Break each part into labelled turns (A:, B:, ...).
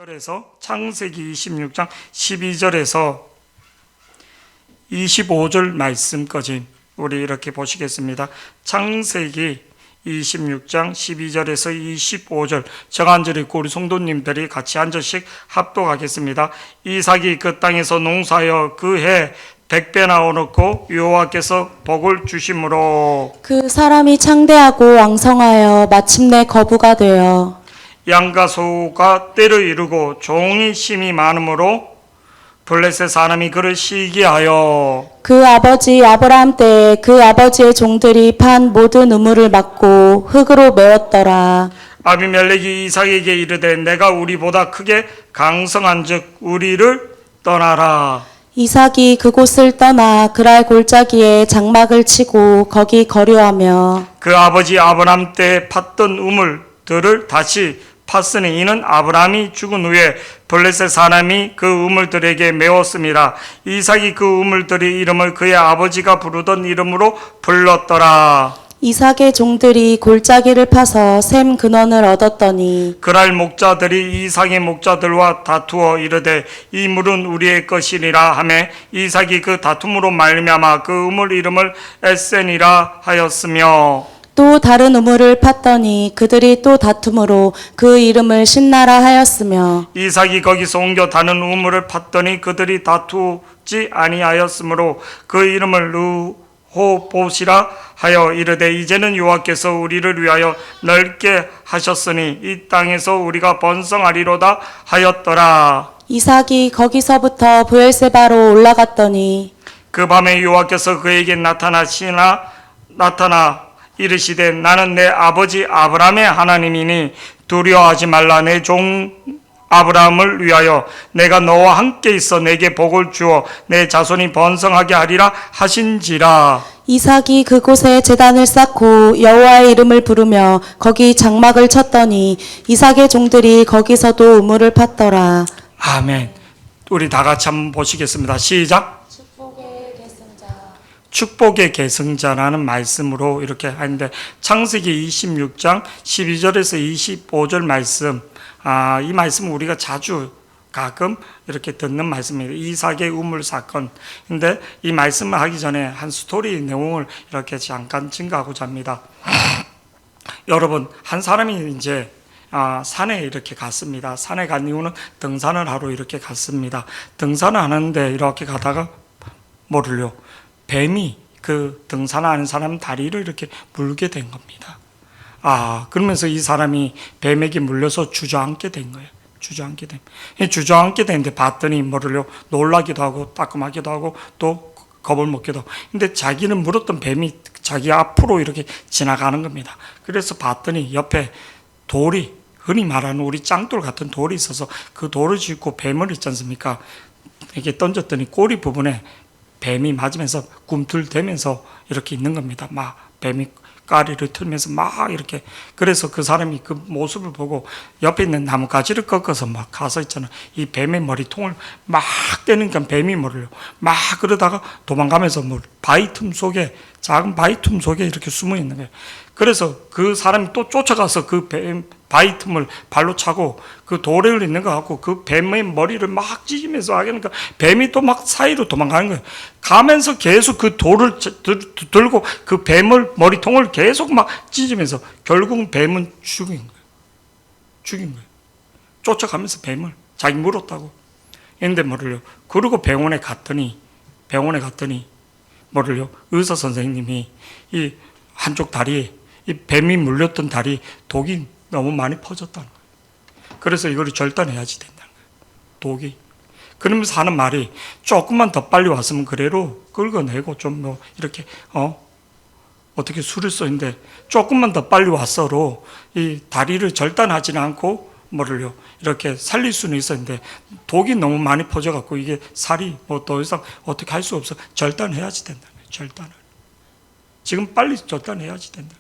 A: 절에서 창세기 26장 12절에서 25절 말씀까지 우리 이렇게 보시겠습니다. 창세기 26장 12절에서 25절 제가 앉아 있고 우리 성도님들이 같이 한 절씩 합독하겠습니다. 이삭이 그 땅에서 농사하여 그 해 100배나 얻었고 여호와께서 복을 주심으로
B: 그 사람이 창대하고 왕성하여 마침내 거부가 되어
A: 양과 소가 때를 이루고 종이 심이 많으므로 블레셋 사람이 그를 시기하여
B: 그 아버지 아브라함 때에 그 아버지의 종들이 판 모든 우물을 막고 흙으로 메웠더라.
A: 아비멜렉이 이삭에게 이르되 내가 우리보다 크게 강성한즉 우리를 떠나라.
B: 이삭이 그곳을 떠나 그랄 골짜기에 장막을 치고 거기 거류하며
A: 그 아버지 아브라함 때 팠던 우물들을 다시 팠으니 이는 아브라함이 죽은 후에 블레셋 사람이 그 우물들에게 메웠습니다. 이삭이 그 우물들의 이름을 그의 아버지가 부르던 이름으로 불렀더라.
B: 이삭의 종들이 골짜기를 파서 샘 근원을 얻었더니
A: 그날 목자들이 이삭의 목자들과 다투어 이르되 이 물은 우리의 것이니라 하매 이삭이 그 다툼으로 말미암아 그 우물 이름을 에센이라 하였으며
B: 또 다른 우물을 팠더니 그들이 또 다툼으로 그 이름을 신나라 하였으며
A: 이삭이 거기서 옮겨 다른 우물을 팠더니 그들이 다투지 아니하였으므로 그 이름을 르호봇이라 하여 이르되 이제는 여호와께서 우리를 위하여 넓게 하셨으니 이 땅에서 우리가 번성하리로다 하였더라.
B: 이삭이 거기서부터 브엘세바로 올라갔더니
A: 그 밤에 여호와께서 그에게 나타나 이르시되 나는 내 아버지 아브라함의 하나님이니 두려워하지 말라. 내 종 아브라함을 위하여 내가 너와 함께 있어 내게 복을 주어 내 자손이 번성하게 하리라 하신지라.
B: 이삭이 그곳에 제단을 쌓고 여호와의 이름을 부르며 거기 장막을 쳤더니 이삭의 종들이 거기서도 우물을 팠더라.
A: 아멘. 우리 다 같이 한번 보시겠습니다. 시작.
B: 축복의 계승자.
A: 축복의 계승자라는 말씀으로 이렇게 하는데 창세기 26장 12절에서 25절 말씀, 이 말씀은 우리가 자주 가끔 이렇게 듣는 말씀입니다. 이삭의 우물 사건. 근데 이 말씀을 하기 전에 한 스토리 내용을 이렇게 잠깐 증가하고자 합니다. 여러분, 한 사람이 이제 산에 이렇게 갔습니다. 산에 간 이유는 등산을 하러 이렇게 갔습니다. 등산을 하는데 이렇게 가다가 뭐를요? 뱀이 그 등산하는 사람 다리를 이렇게 물게 된 겁니다. 그러면서 이 사람이 뱀에게 물려서 주저앉게 된 거예요. 주저앉게 되는데 봤더니 뭐를요? 놀라기도 하고 따끔하기도 하고 또 겁을 먹기도 하고. 근데 자기는 물었던 뱀이 자기 앞으로 이렇게 지나가는 겁니다. 그래서 봤더니 옆에 돌이, 흔히 말하는 우리 짱돌 같은 돌이 있어서 그 돌을 짚고 뱀을 있지 않습니까? 이렇게 던졌더니 꼬리 부분에 뱀이 맞으면서 꿈틀대면서 이렇게 있는 겁니다. 막 뱀이 까리를 틀면서 막 이렇게. 그래서 그 사람이 그 모습을 보고 옆에 있는 나뭇가지를 꺾어서 막 가서 있잖아. 이 뱀의 머리통을 막 때리니까 뱀이 뭐를요? 막 그러다가 도망가면서 바위 틈 속에, 작은 바위 틈 속에 이렇게 숨어 있는 거예요. 그래서 그 사람이 또 쫓아가서 그 바위 틈을 발로 차고 그 돌에 있는 거 갖고 그 뱀의 머리를 막 찢으면서 하니까 뱀이 또 막 사이로 도망가는 거예요. 가면서 계속 그 돌을 들고 그 뱀을 머리통을 계속 막 찢으면서 결국 뱀은 죽인 거예요. 쫓아가면서 뱀을 자기 물었다고. 근데 뭐를요? 그러고 병원에 갔더니 뭐를요? 의사 선생님이 이 한쪽 다리에 이 뱀이 물렸던 다리 독이 너무 많이 퍼졌다는 거예요. 그래서 이거를 절단해야지 된다는 거예요. 독이. 그러면서 하는 말이 조금만 더 빨리 왔으면 그래로 긁어내고 좀 이렇게 어떻게 수를 써있는데 조금만 더 빨리 왔어로 이 다리를 절단하지는 않고 뭐를요 이렇게 살릴 수는 있었는데 독이 너무 많이 퍼져갖고 이게 살이 더 이상 어떻게 할 수 없어. 절단해야지 된다는 거예요. 절단을. 지금 빨리 절단해야지 된다.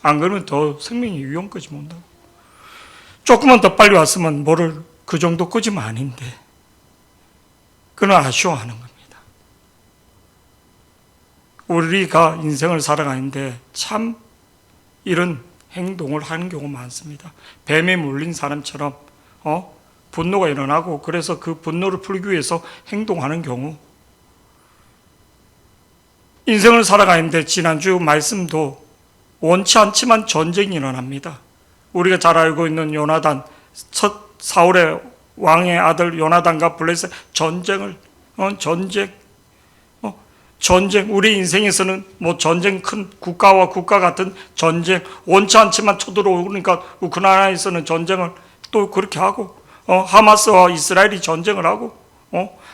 A: 안 그러면 더 생명이 위험까지 온다고. 조금만 더 빨리 왔으면 뭐를 그 정도 끄지면 아닌데 그는 아쉬워하는 겁니다. 우리가 인생을 살아가는데 참 이런 행동을 하는 경우가 많습니다. 뱀에 물린 사람처럼 분노가 일어나고 그래서 그 분노를 풀기 위해서 행동하는 경우, 인생을 살아가는데 지난주 말씀도 원치 않지만 전쟁이 일어납니다. 우리가 잘 알고 있는 요나단, 첫 사울의 왕의 아들 요나단과 블레셋 전쟁, 우리 인생에서는 뭐 전쟁, 큰 국가와 국가 같은 전쟁, 원치 않지만 쳐들어오니까 우크라이나에서는 전쟁을 또 그렇게 하고, 하마스와 이스라엘이 전쟁을 하고,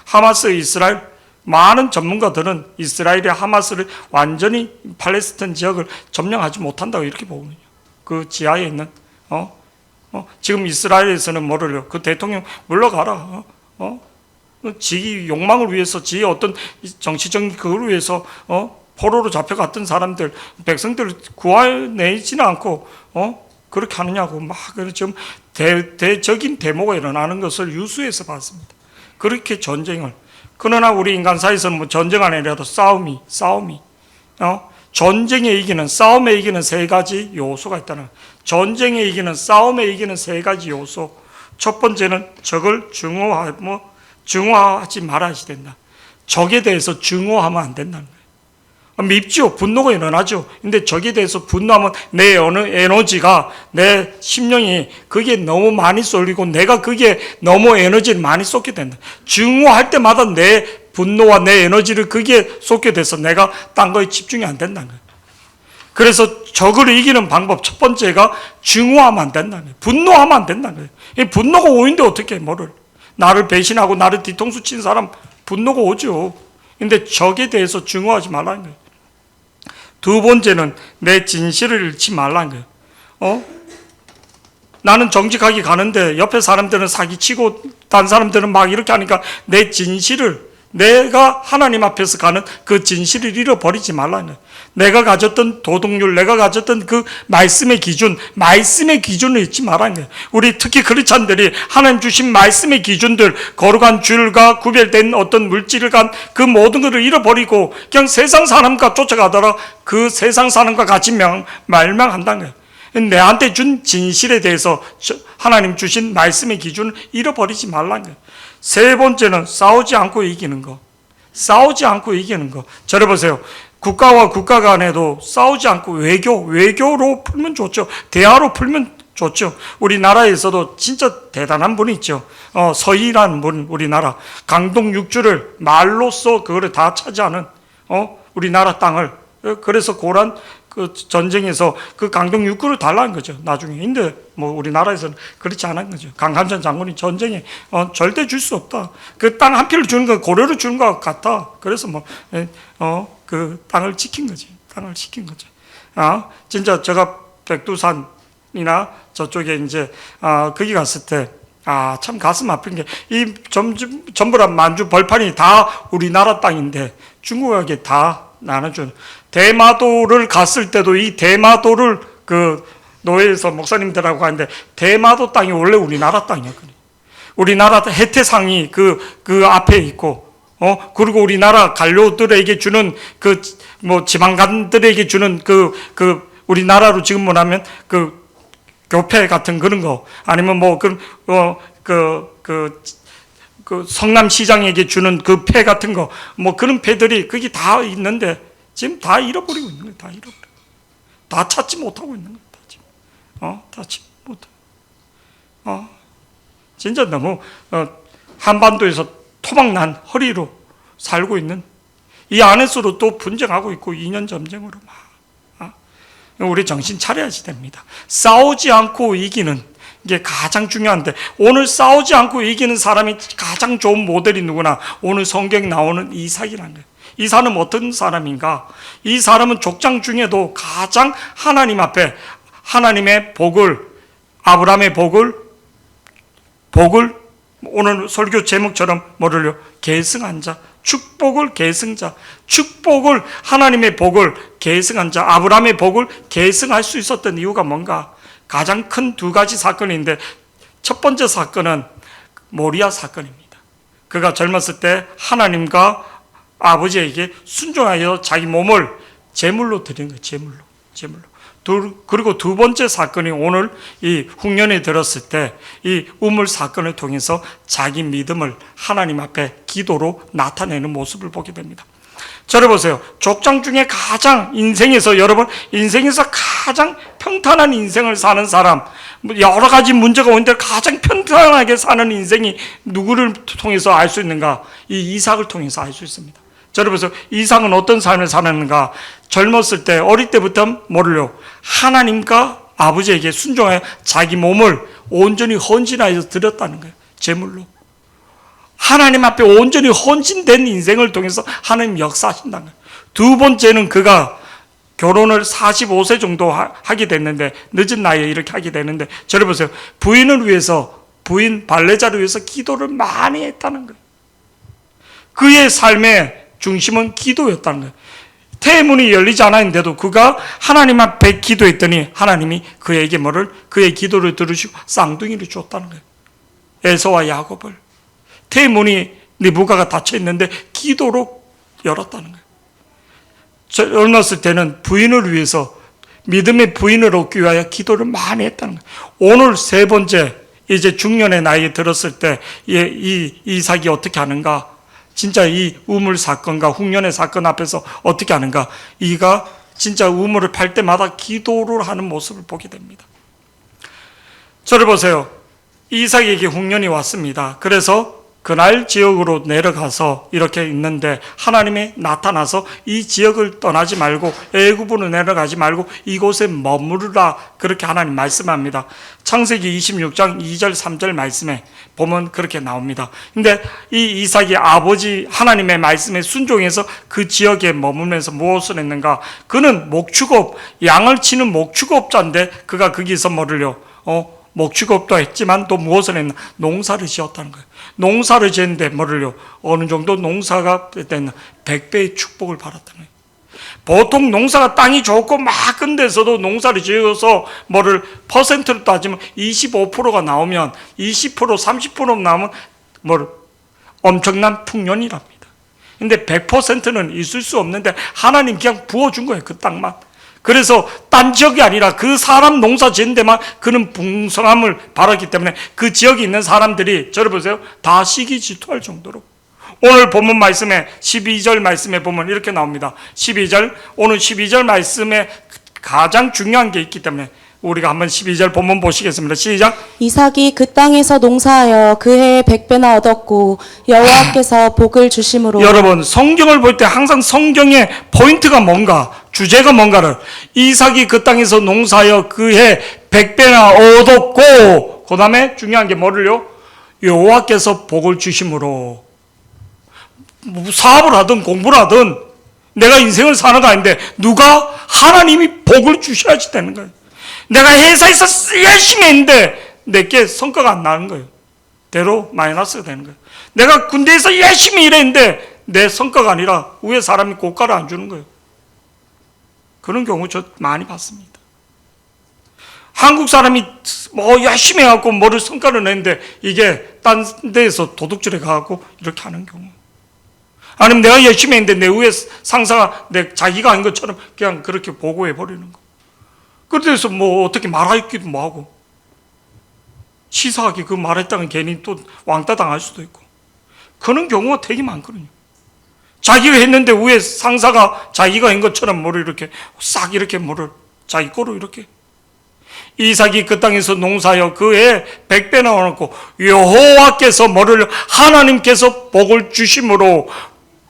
A: 하마스, 이스라엘, 많은 전문가들은 이스라엘이 하마스를 완전히 팔레스타인 지역을 점령하지 못한다고 이렇게 보거든요. 그 지하에 있는, 지금 이스라엘에서는 뭐를요? 그 대통령 물러가라. 지 욕망을 위해서, 지 어떤 정치적인 그걸 위해서, 포로로 잡혀갔던 사람들, 백성들을 구해내지는 않고, 그렇게 하느냐고 막, 지금 대적인 데모가 일어나는 것을 유수해서 봤습니다. 그렇게 전쟁을. 그러나 우리 인간사에서는 뭐 전쟁 아니라도 싸움이, 전쟁에 이기는, 싸움에 이기는 세 가지 요소가 있다는, 전쟁에 이기는, 싸움에 이기는 세 가지 요소. 첫 번째는 적을 증오하지 말아야 된다. 적에 대해서 증오하면 안 된다는 거예요. 밉죠. 분노가 일어나죠. 근데 적에 대해서 분노하면 내 에너지가, 내 심령이 그게 너무 많이 쏠리고 내가 그게 너무 에너지를 많이 쏟게 된다. 증오할 때마다 내 분노와 내 에너지를 그게 쏟게 돼서 내가 딴 거에 집중이 안 된다는 거예요. 그래서 적을 이기는 방법 첫 번째가 증오하면 안 된다는 거예요. 분노하면 안 된다는 거예요. 이 분노가 오는데 어떻게 뭐를, 나를 배신하고 나를 뒤통수 친 사람 분노가 오죠. 근데 적에 대해서 증오하지 말라는 거예요. 두 번째는 내 진실을 잃지 말라는 거예요. 나는 정직하게 가는데 옆에 사람들은 사기치고 다른 사람들은 막 이렇게 하니까 내 진실을, 내가 하나님 앞에서 가는 그 진실을 잃어버리지 말라는 거예요. 내가 가졌던 도덕률, 내가 가졌던 그 말씀의 기준을 잊지 말라는 거예요. 우리 특히 크리스찬들이 하나님 주신 말씀의 기준들, 거룩한 줄과 구별된 어떤 물질을 간 그 모든 것을 잃어버리고 그냥 세상 사람과 쫓아가더라 그 세상 사람과 같이 말망한다는 거예요. 내한테 준 진실에 대해서 하나님 주신 말씀의 기준을 잃어버리지 말라는 거예요. 세 번째는 싸우지 않고 이기는 거. 싸우지 않고 이기는 거. 저를 보세요. 국가와 국가 간에도 싸우지 않고 외교로 풀면 좋죠. 대화로 풀면 좋죠. 우리나라에서도 진짜 대단한 분이 있죠. 서희라는 분, 우리나라. 강동 6주를 말로써 그거를 다 차지하는, 우리나라 땅을. 그래서 고란 그 전쟁에서 그 강동 6구를 달라는 거죠. 나중에. 근데 뭐 우리나라에서는 그렇지 않은 거죠. 강함전 장군이 전쟁에 절대 줄 수 없다. 그 땅 한 필을 주는 건 고려를 주는 것 같아. 그래서 그 땅을 지킨 거지. 땅을 지킨 거죠. 진짜 제가 백두산이나 저쪽에 이제 거기 갔을 때 참 가슴 아픈 게 이 전부 다 만주 벌판이 다 우리나라 땅인데 중국에게 다 나눠주는. 대마도를 갔을 때도 이 대마도를 그 노예에서 목사님들하고 하는데 대마도 땅이 원래 우리나라 땅이었거든요. 우리나라 해태상이 그 앞에 있고, 그리고 우리나라 관료들에게 주는 그 뭐 지방관들에게 주는 그 우리나라로 지금 뭐냐면 그 교패 같은 그런 거, 아니면 뭐 그 성남시장에게 주는 그 패 같은 거, 뭐 그런 패들이 거기 다 있는데 지금 다 잃어버리고 있는 거예요. 다 잃어버리고. 다 찾지 못하고 있는 거예요. 다 찾지 못하고. 진짜 너무 한반도에서 토막난 허리로 살고 있는, 이 안에서도 또 분쟁하고 있고 2년 전쟁으로 막. 우리 정신 차려야지 됩니다. 싸우지 않고 이기는 게 가장 중요한데, 오늘 싸우지 않고 이기는 사람이 가장 좋은 모델이 누구나 오늘 성경에 나오는 이삭이라는 거예요. 이 사람은 어떤 사람인가? 이 사람은 족장 중에도 가장 하나님 앞에 하나님의 복을, 아브라함의 복을 오늘 설교 제목처럼 뭐를요? 계승한 자, 축복을 계승자, 축복을, 하나님의 복을 계승한 자, 아브라함의 복을 계승할 수 있었던 이유가 뭔가? 가장 큰 두 가지 사건인데, 첫 번째 사건은 모리아 사건입니다. 그가 젊었을 때 하나님과 아버지에게 순종하여 자기 몸을 제물로 드린 거예요. 제물로. 그리고 두 번째 사건이 오늘 이 흉년에 들었을 때 이 우물 사건을 통해서 자기 믿음을 하나님 앞에 기도로 나타내는 모습을 보게 됩니다. 저를 보세요. 족장 중에 가장 인생에서, 여러분 인생에서 가장 평탄한 인생을 사는 사람, 여러 가지 문제가 오는데 가장 평탄하게 사는 인생이 누구를 통해서 알 수 있는가? 이 이삭을 통해서 알 수 있습니다. 저를 보세요. 이삭은 어떤 삶을 사는가? 젊었을 때, 어릴 때부터 뭐를요? 하나님과 아버지에게 순종하여 자기 몸을 온전히 헌신하여서 드렸다는 거예요. 제물로. 하나님 앞에 온전히 헌신된 인생을 통해서 하나님 역사하신다는 거예요. 두 번째는 그가 결혼을 45세 정도 하게 됐는데, 늦은 나이에 이렇게 하게 되는데, 저를 보세요. 부인을 위해서, 부인 발레자를 위해서 기도를 많이 했다는 거예요. 그의 삶의 중심은 기도였다는 거예요. 태문이 열리지 않았는데도 그가 하나님 앞에 기도했더니 하나님이 그에게 그의 기도를 들으시고 쌍둥이를 줬다는 거예요. 에서와 야곱을. 태문이 리브가가 닫혀 있는데 기도로 열었다는 거예요. 젊었을 때는 부인을 위해서, 믿음의 부인을 얻기 위하여 기도를 많이 했다는 거예요. 오늘 세 번째, 이제 중년의 나이에 들었을 때 이 이삭이 어떻게 하는가? 진짜 이 우물 사건과 흉년의 사건 앞에서 어떻게 하는가? 이가 진짜 우물을 팔 때마다 기도를 하는 모습을 보게 됩니다. 저를 보세요. 이삭에게 흉년이 왔습니다. 그래서 그날 지역으로 내려가서 이렇게 있는데 하나님이 나타나서 이 지역을 떠나지 말고 애굽으로 내려가지 말고 이곳에 머무르라, 그렇게 하나님 말씀합니다. 창세기 26장 2절 3절 말씀에 보면 그렇게 나옵니다. 근데 이 이삭이 아버지 하나님의 말씀에 순종해서 그 지역에 머물면서 무엇을 했는가? 그는 목축업, 양을 치는 목축업자인데 그가 거기서 뭐를요? 목축업도 했지만 또 무엇을 했나? 농사를 지었다는 거예요. 농사를 지었는데 뭐를요? 어느 정도 농사가 됐나? 100배의 축복을 받았다는 거예요. 보통 농사가 땅이 좋고 막 큰 데서도 농사를 지어서 퍼센트로 따지면 25%가 나오면 20% 30% 나오면 엄청난 풍년이랍니다. 근데 100%는 있을 수 없는데 하나님 그냥 부어준 거예요. 그 땅만. 그래서 딴 지역이 아니라 그 사람 농사 지은 데만 그는 풍성함을 바랐기 때문에 그 지역에 있는 사람들이, 저를 보세요, 다 시기질투할 정도로. 오늘 본문 말씀에 12절 말씀에 보면 이렇게 나옵니다. 12절, 오늘 12절 말씀에 가장 중요한 게 있기 때문에 우리가 한번 12절 본문 보시겠습니다. 시작.
B: 이삭이 그 땅에서 농사하여 그 해에 100배나 얻었고 여호와께서 복을 주심으로.
A: 여러분, 성경을 볼 때 항상 성경의 포인트가 뭔가, 주제가 뭔가를, 이삭이 그 땅에서 농사하여 그 해 100배나 얻었고, 그 다음에 중요한 게 뭐를요? 여호와께서 복을 주심으로. 사업을 하든 공부를 하든 내가 인생을 사는 거 아닌데 누가? 하나님이 복을 주셔야지 되는 거예요. 내가 회사에서 열심히 했는데 내게 성과가 안 나는 거예요. 대로 마이너스가 되는 거예요. 내가 군대에서 열심히 일했는데 내 성과가 아니라 위에 사람이 고가를 안 주는 거예요. 그런 경우 저 많이 봤습니다. 한국 사람이 열심히 해갖고 뭐를 성과를 냈는데 이게 딴 데에서 도둑질해 가갖고 이렇게 하는 경우. 아니면 내가 열심히 했는데 내 위에 상사가 자기가 아닌 것처럼 그냥 그렇게 보고해 버리는 거. 그래서 어떻게 말하기도 뭐하고, 치사하게 그 말했다가 괜히 또 왕따 당할 수도 있고, 그런 경우가 되게 많거든요. 자기가 했는데 위에 상사가 자기가 한 것처럼 이렇게 싹 이렇게 자기 거로 이렇게. 이삭이 그 땅에서 농사하여 그 해 100배나 얻었고 여호와께서 하나님께서 복을 주심으로,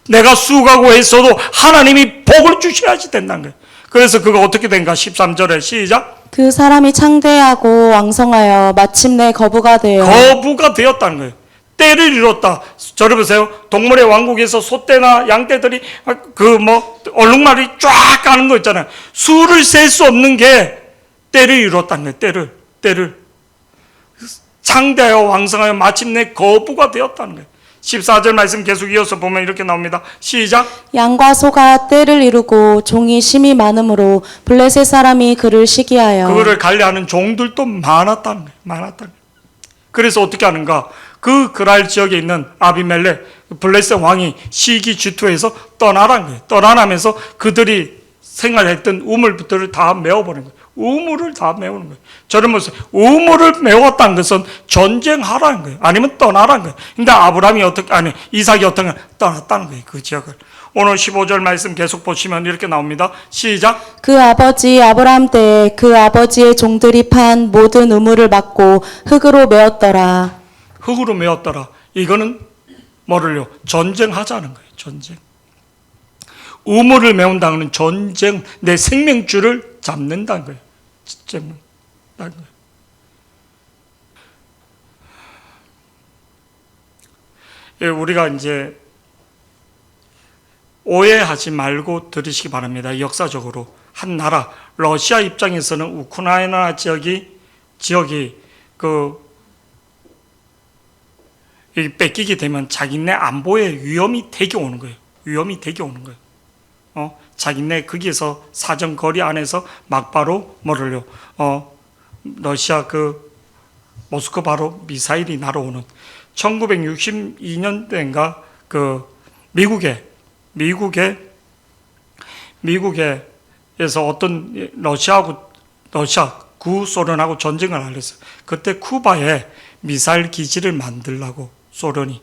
A: 내가 수고하고 했어도 하나님이 복을 주셔야지 된다는 거예요. 그래서 그가 어떻게 된가? 13절에 시작.
B: 그 사람이 창대하고 왕성하여 마침내 거부가
A: 되었다는 거예요. 때를 이뤘다. 저를 보세요. 동물의 왕국에서 소떼나 양떼들이 얼룩말이 쫙 가는 거 있잖아요. 수를 셀 수 없는 게 때를 이뤘다는 거예요. 때를. 창대하여 왕성하여 마침내 거부가 되었다는 거예요. 14절 말씀 계속 이어서 보면 이렇게 나옵니다. 시작.
B: 양과 소가 때를 이루고 종이 심이 많으므로 블레셋 사람이 그를 시기하여.
A: 그거를 관리하는 종들도 많았다는 거예요. 그래서 어떻게 하는가? 그 그랄 지역에 있는 아비멜렉 블레셋 왕이 시기 질투해서 떠나라는 거예요. 떠나면서 그들이 생활했던 우물들을 다 메워버린 거예요. 우물을 다 메우는 거예요. 저는 무슨 우물을 메웠다는 것은 전쟁하라는 거예요. 아니면 떠나라는 거예요. 근데 아브라함이 이삭이 어떻게 떠났다는 거예요. 그 지역을. 오늘 15절 말씀 계속 보시면 이렇게 나옵니다. 시작.
B: 그 아버지 아브라함 때에 그 아버지의 종들이 판 모든 우물을 막고 흙으로 메었더라.
A: 흙으로 메웠더라. 이거는 뭐를요? 전쟁하자는 거예요. 전쟁. 우물을 메운다는 것은 전쟁, 내 생명줄을 잡는다는 거예요. 잡는다는 거예요. 예, 우리가 이제 오해하지 말고 들으시기 바랍니다. 역사적으로 한 나라 러시아 입장에서는 우크라이나 지역이 뺏기게 되면 자기네 안보에 위험이 되게 오는 거예요. 위험이 되게 오는 거예요. 자기네 거기에서 사정거리 안에서 막바로 뭐를요? 러시아 모스크바로 미사일이 날아오는 1962년대인가 미국에서 어떤 러시아 구소련하고 전쟁을 하려서 그때 쿠바에 미사일 기지를 만들라고 소련이.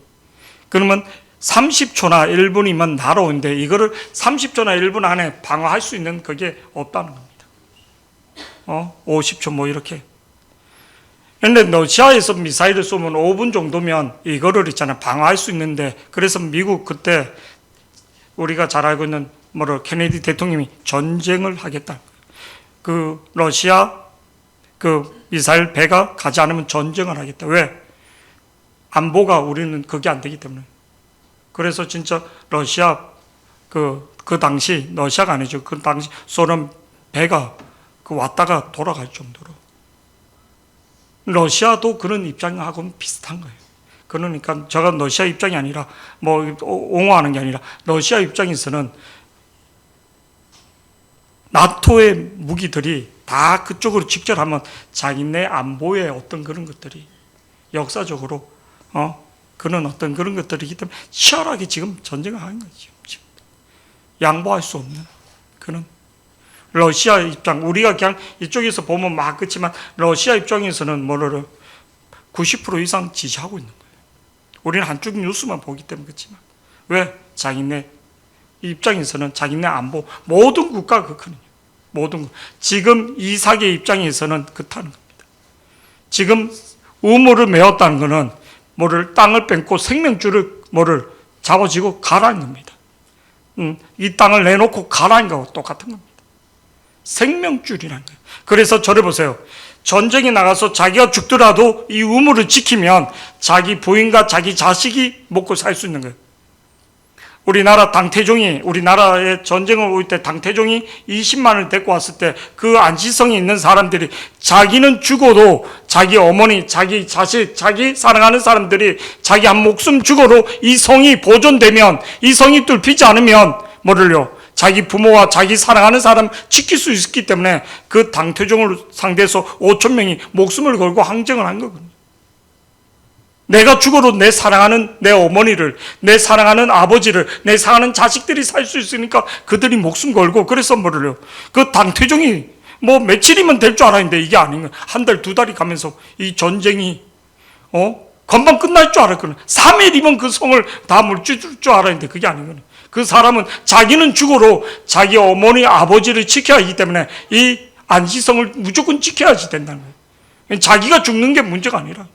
A: 그러면 30초나 1분이면 날아오는데 이거를 30초나 1분 안에 방어할 수 있는 그게 없다는 겁니다. 50초 뭐 이렇게. 근데 러시아에서 미사일을 쏘면 5분 정도면 이거를 방어할 수 있는데, 그래서 미국 그때 우리가 잘 알고 있는 케네디 대통령이 전쟁을 하겠다. 그 러시아 미사일 배가 가지 않으면 전쟁을 하겠다. 왜? 안보가 우리는 그게 안 되기 때문에. 그래서 진짜 러시아 그 당시 러시아가 아니죠. 그 당시 소련 배가 왔다가 돌아갈 정도로. 러시아도 그런 입장하고는 비슷한 거예요. 그러니까 제가 러시아 입장이 아니라 옹호하는 게 아니라 러시아 입장에서는 나토의 무기들이 다 그쪽으로 직결하면 자기네 안보의 어떤 그런 것들이 역사적으로 그런 어떤 그런 것들이기 때문에 치열하게 지금 전쟁을 하는 거죠. 양보할 수 없는 그런 러시아 입장. 우리가 그냥 이쪽에서 보면 막 그렇지만 러시아 입장에서는 90% 이상 지지하고 있는 거예요. 우리는 한쪽 뉴스만 보기 때문에 그렇지만. 왜? 자기네 입장에서는 자기네 안보, 모든 국가가 그렇거든요. 지금 이삭의 입장에서는 그렇다는 겁니다. 지금 우물을 메웠다는 것은 땅을 뺏고 생명줄을 잡아지고 가라는 겁니다. 이 땅을 내놓고 가라는 거하고 똑같은 겁니다. 생명줄이라는 거예요. 그래서 저를 보세요. 전쟁에 나가서 자기가 죽더라도 이 우물을 지키면 자기 부인과 자기 자식이 먹고 살 수 있는 거예요. 우리나라에 전쟁을 올 때 당태종이 20만을 데리고 왔을 때 그 안시성이 있는 사람들이 자기는 죽어도 자기 어머니, 자기 자식, 자기 사랑하는 사람들이 자기 한 목숨 죽어도 이 성이 보존되면, 이 성이 뚫히지 않으면 자기 부모와 자기 사랑하는 사람 지킬 수 있기 때문에 그 당태종을 상대해서 5천 명이 목숨을 걸고 항쟁을 한 거거든요. 내가 죽어도 내 사랑하는 내 어머니를, 내 사랑하는 아버지를, 내 사랑하는 자식들이 살 수 있으니까 그들이 목숨 걸고. 그래서 그 당태종이 며칠이면 될 줄 알았는데 이게 아닌 거예요. 한 달, 두 달이 가면서 이 전쟁이 금방 끝날 줄 알았거든요. 3일이면 그 성을 다 물질 줄 알았는데 그게 아닌 거예요. 그 사람은 자기는 죽어도 자기 어머니, 아버지를 지켜야 하기 때문에 이 안시성을 무조건 지켜야지 된다는 거예요. 자기가 죽는 게 문제가 아니라.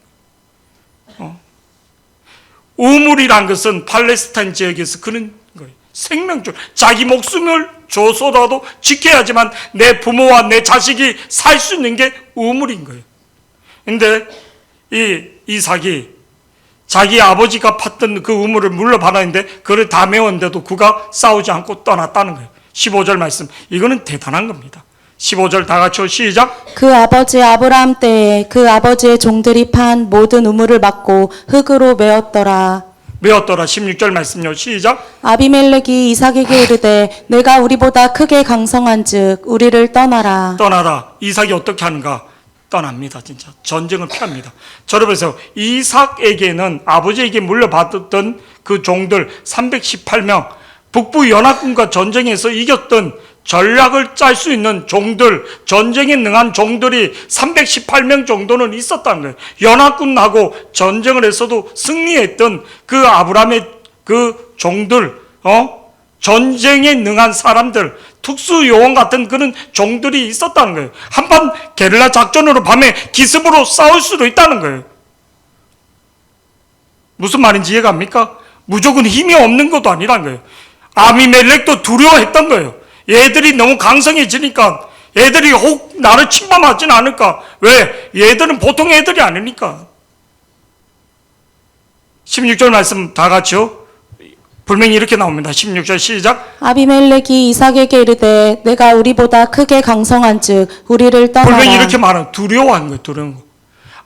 A: 우물이란 것은 팔레스타인 지역에서 그런 거예요. 생명줄. 자기 목숨을 줘서라도 지켜야지만 내 부모와 내 자식이 살 수 있는 게 우물인 거예요. 근데 이 이삭이 자기 아버지가 팠던 그 우물을 물러받았는데 그를 다 메웠는데도 그가 싸우지 않고 떠났다는 거예요. 15절 말씀. 이거는 대단한 겁니다. 15절 다 같이 시작.
B: 그 아버지 아브라함 때에 그 아버지의 종들이 판 모든 우물을 막고 흙으로 메었더라.
A: 16절 말씀요. 시작.
B: 아비멜렉이 이삭에게 이르되 내가 우리보다 크게 강성한즉 우리를 떠나라.
A: 이삭이 어떻게 하는가? 떠납니다. 진짜 전쟁을 피합니다. 저를 보세요. 이삭에게는 아버지에게 물려받았던 그 종들 318명, 북부 연합군과 전쟁에서 이겼던 전략을 짤 수 있는 종들, 전쟁에 능한 종들이 318명 정도는 있었다는 거예요. 연합군하고 전쟁을 했어도 승리했던 그 아브라함의 그 종들, 전쟁에 능한 사람들, 특수요원 같은 그런 종들이 있었다는 거예요. 한판 게릴라 작전으로 밤에 기습으로 싸울 수도 있다는 거예요. 무슨 말인지 이해가 갑니까? 무조건 힘이 없는 것도 아니라는 거예요. 아비멜렉도 두려워했던 거예요. 얘들이 너무 강성해지니까 얘들이 혹 나를 침범하지는 않을까? 왜? 얘들은 보통 애들이 아니니까. 16절 말씀 다 같이요. 분명히 이렇게 나옵니다. 16절 시작.
B: 아비멜렉이 이삭에게 이르되 내가 우리보다 크게 강성한즉 우리를 떠나라.
A: 분명히 이렇게 말하는 두려워한 거예요. 두려운 거.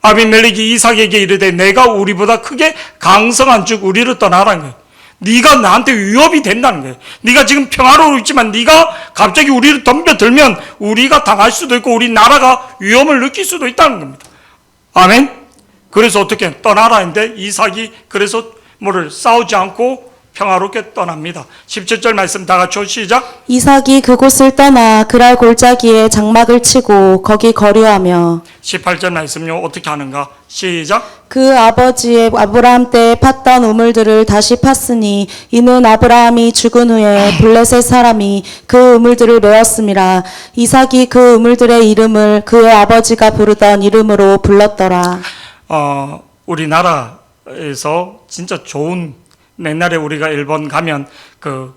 A: 아비멜렉이 이삭에게 이르되 내가 우리보다 크게 강성한즉 우리를 떠나라는 거예요. 네가 나한테 위협이 된다는 거예요. 네가 지금 평화로워 있지만 네가 갑자기 우리를 덤벼들면 우리가 당할 수도 있고 우리 나라가 위험을 느낄 수도 있다는 겁니다. 아멘. 그래서 어떻게 떠나라 했는데 이삭이 그래서 뭐를 싸우지 않고 평화롭게 떠납니다. 17절 말씀 다 같이 시작.
B: 이삭이 그곳을 떠나 그랄 골짜기에 장막을 치고 거기 거류하며
A: 18절 말씀요. 어떻게 하는가? 시작.
B: 그 아버지의 아브라함 때 팠던 우물들을 다시 팠으니 이는 아브라함이 죽은 후에 블레셋 사람이 그 우물들을 메었음이라. 이삭이 그 우물들의 이름을 그의 아버지가 부르던 이름으로 불렀더라.
A: 우리나라에서 진짜 좋은 옛날에 우리가 일본 가면 그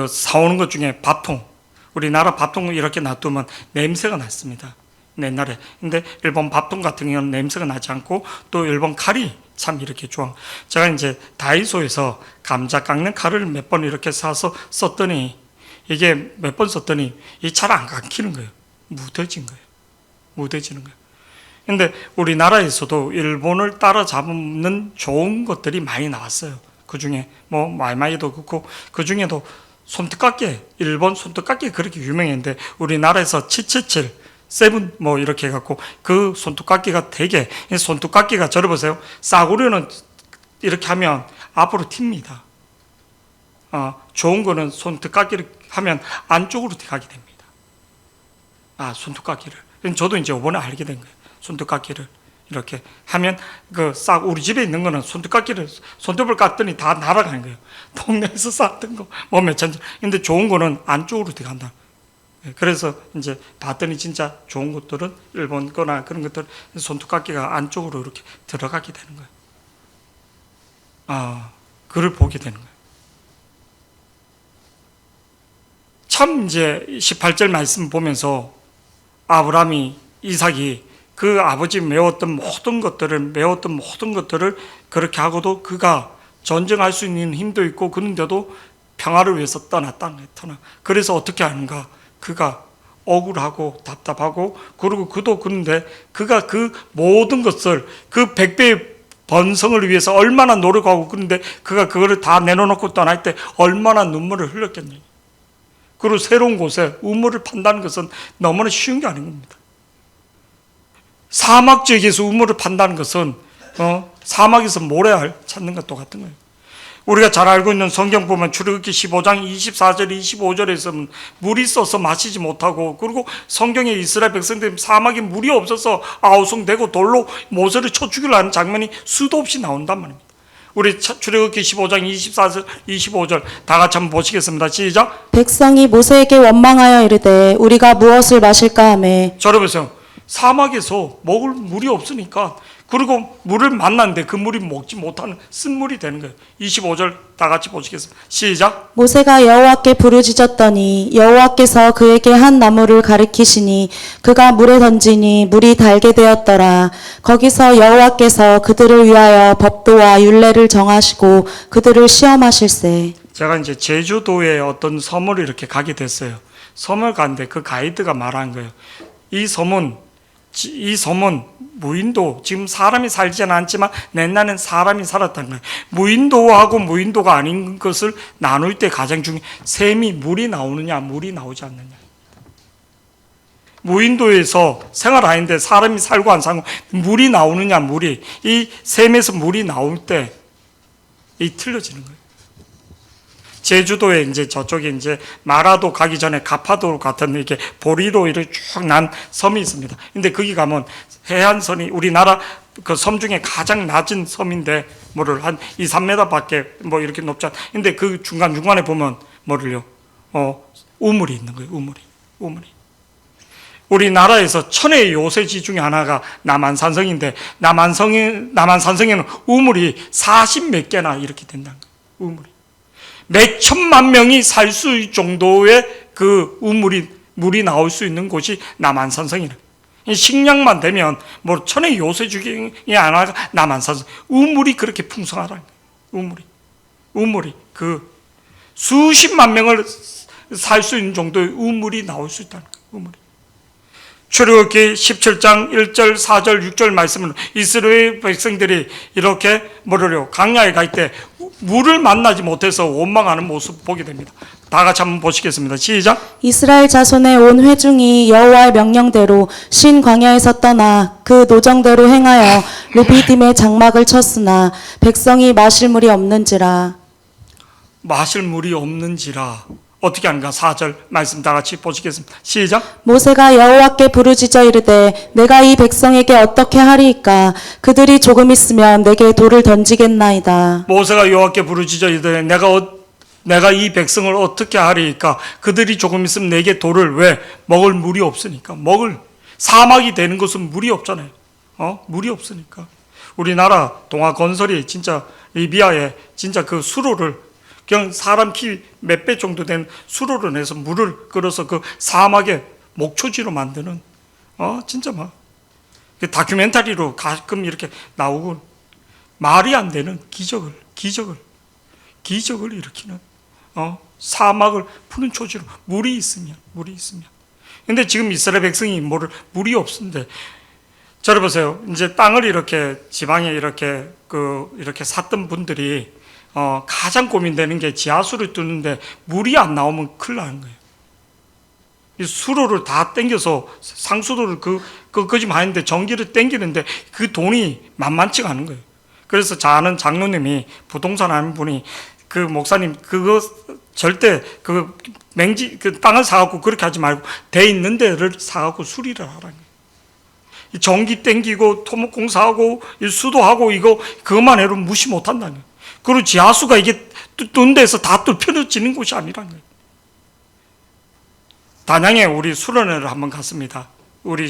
A: 사오는 것 중에 밥통, 우리나라 밥통을 이렇게 놔두면 냄새가 났습니다. 옛날에. 근데 일본 밥통 같은 경우는 냄새가 나지 않고 또 일본 칼이 참 이렇게 좋아. 제가 이제 다이소에서 감자 깎는 칼을 몇 번 이렇게 사서 썼더니 이게 몇 번 썼더니 이게 잘 안 감기는 거예요. 무뎌진 거예요. 무뎌지는 거예요. 근데 우리나라에서도 일본을 따라잡는 좋은 것들이 많이 나왔어요. 그 중에 뭐 마이마이도 그렇고 그 중에도 손톱깎이, 일본 손톱깎이 그렇게 유명했는데 우리나라에서 777, 세븐 뭐 이렇게 해갖고 그 손톱깎이가 되게 손톱깎이가 저러보세요. 싸구려는 이렇게 하면 앞으로 튑니다. 좋은 거는 손톱깎이를 하면 안쪽으로 가게 됩니다. 손톱깎이를. 저도 이제 이번에 알게 된 거예요. 손톱깎이를 이렇게 하면 우리 집에 있는 거는 손톱을 깎더니 다 날아가는 거예요. 동네에서 쌌던 거 뭐 몇천 원. 근데 좋은 거는 안쪽으로 들어간다. 그래서 이제 봤더니 진짜 좋은 것들은 일본 거나 그런 것들 손톱깎이가 안쪽으로 이렇게 들어가게 되는 거예요. 그를 보게 되는 거예요. 참 이제 18절 말씀 보면서 아브라함이 이삭이 그 아버지 메웠던 모든 것들을 그렇게 하고도 그가 전쟁할 수 있는 힘도 있고 그런데도 평화를 위해서 떠났다는 거예요. 그래서 어떻게 하는가? 그가 억울하고 답답하고 그리고 그런데 그가 그 모든 것을 그 100배의 번성을 위해서 얼마나 노력하고 그런데 그가 그거를 다 내려놓고 떠날 때 얼마나 눈물을 흘렸겠냐. 그리고 새로운 곳에 우물을 판다는 것은 너무나 쉬운 게 아닌 겁니다. 사막 지역에서 우물을 판다는 것은 사막에서 모래알 찾는 것과 똑같은 거예요. 우리가 잘 알고 있는 성경 보면 출애굽기 15장 24절 25절에서는 물이 있어서 마시지 못하고 그리고 성경에 이스라엘 백성들이 사막에 물이 없어서 아우성대고 돌로 모세를 쳐 죽이려는 장면이 수도 없이 나온단 말입니다. 우리 출애굽기 15장 24절 25절 다 같이 한번 보시겠습니다. 시작.
B: 백성이 모세에게 원망하여 이르되 우리가 무엇을 마실까 하매.
A: 저러보세요. 사막에서 먹을 물이 없으니까 그리고 물을 만났는데 그 물이 먹지 못하는 쓴물이 되는 거예요. 25절 다 같이 보시겠습니다. 시작.
B: 모세가 여호와께 부르짖었더니 여호와께서 그에게 한 나무를 가리키시니 그가 물에 던지니 물이 달게 되었더라. 거기서 여호와께서 그들을 위하여 법도와 율례를 정하시고 그들을 시험하실세.
A: 제가 이제 제주도에 어떤 섬을 이렇게 가게 됐어요. 섬을 갔는데 그 가이드가 말한 거예요. 이 섬은 무인도, 지금 사람이 살지는 않지만 옛날엔 사람이 살았다는 거예요. 무인도하고 무인도가 아닌 것을 나눌 때 가장 중요한 샘이 물이 나오느냐 물이 나오지 않느냐. 무인도에서 생활하는데 사람이 살고 안 살고 물이 나오느냐 물이 이 샘에서 물이 나올 때 이 틀려지는 거예요. 제주도에 이제 저쪽에 이제 마라도 가기 전에 가파도 같은 이렇게 보리로 이렇게 쭉 난 섬이 있습니다. 근데 거기 가면 해안선이 우리나라 그 섬 중에 가장 낮은 섬인데 뭐를 한 2, 3m밖에 뭐 이렇게 높지 않. 근데 그 중간중간에 보면 뭐를요? 우물이 있는 거예요. 우물이. 우리나라에서 천혜의 요새지 중에 하나가 남한산성인데 남한산성에는 우물이 40몇 개나 이렇게 된다는 거예요. 우물이. 몇 천만 명이 살 수 있을 정도의 그 물이 나올 수 있는 곳이 남한산성이라. 식량만 되면 뭐 천혜의 요새 중에 하나가 남한산성. 우물이 그렇게 풍성하다는 거예요. 우물이 그 수십만 명을 살 수 있는 정도의 우물이 나올 수 있다는 거예요. 우물이. 출애굽기 17장 1절, 4절, 6절 말씀은 이스라엘 백성들이 이렇게 뭐를요? 강야에 갈 때 물을 만나지 못해서 원망하는 모습 보게 됩니다. 다 같이 한번 보시겠습니다. 시작.
B: 이스라엘 자손의 온 회중이 여호와의 명령대로 신 광야에서 떠나 그 노정대로 행하여 르비딤의 장막을 쳤으나 백성이 마실 물이 없는지라.
A: 마실 물이 없는지라. 어떻게 하는가? 4절 말씀 다 같이 보시겠습니다. 시작.
B: 모세가 여호와께 부르짖어 이르되 내가 이 백성에게 어떻게 하리이까? 그들이 조금 있으면 내게 돌을 던지겠나이다.
A: 모세가 여호와께 부르짖어 이르되 내가 이 백성을 어떻게 하리이까? 그들이 조금 있으면 내게 돌을. 왜? 먹을 물이 없으니까. 사막이 되는 것은 물이 없잖아요. 물이 없으니까. 우리나라 동화 건설이 진짜 리비아에 진짜 그 수로를 그냥 사람 키 몇 배 정도 된 수로를 내서 물을 끌어서 그 사막에 목초지로 만드는 진짜 막 그 다큐멘터리로 가끔 이렇게 나오고 말이 안 되는 기적을 일으키는 사막을 푸는 초지로 물이 있으면. 근데 지금 이스라엘 백성이 물이 없는데 저를 보세요. 이제 땅을 이렇게 지방에 이렇게 샀던 분들이 가장 고민되는 게 지하수를 뚫는데 물이 안 나오면 큰일 나는 거예요. 이 수로를 다 땡겨서 상수도를 지금 하는데 전기를 땡기는데 그 돈이 만만치가 않은 거예요. 그래서 아는 장로님이 부동산 하는 분이 그 목사님 그거 절대 그 땅을 사갖고 그렇게 하지 말고 돼 있는 데를 사갖고 수리를 하라는 거예요. 이 전기 땡기고 토목공사하고 이 수도하고 그것만 해도 무시 못한다는 거예요. 그리고 지하수가 이게 뚫는 데서 다 뚫혀지는 곳이 아니라는 거예요. 단양에 우리 수련회를 한번 갔습니다. 우리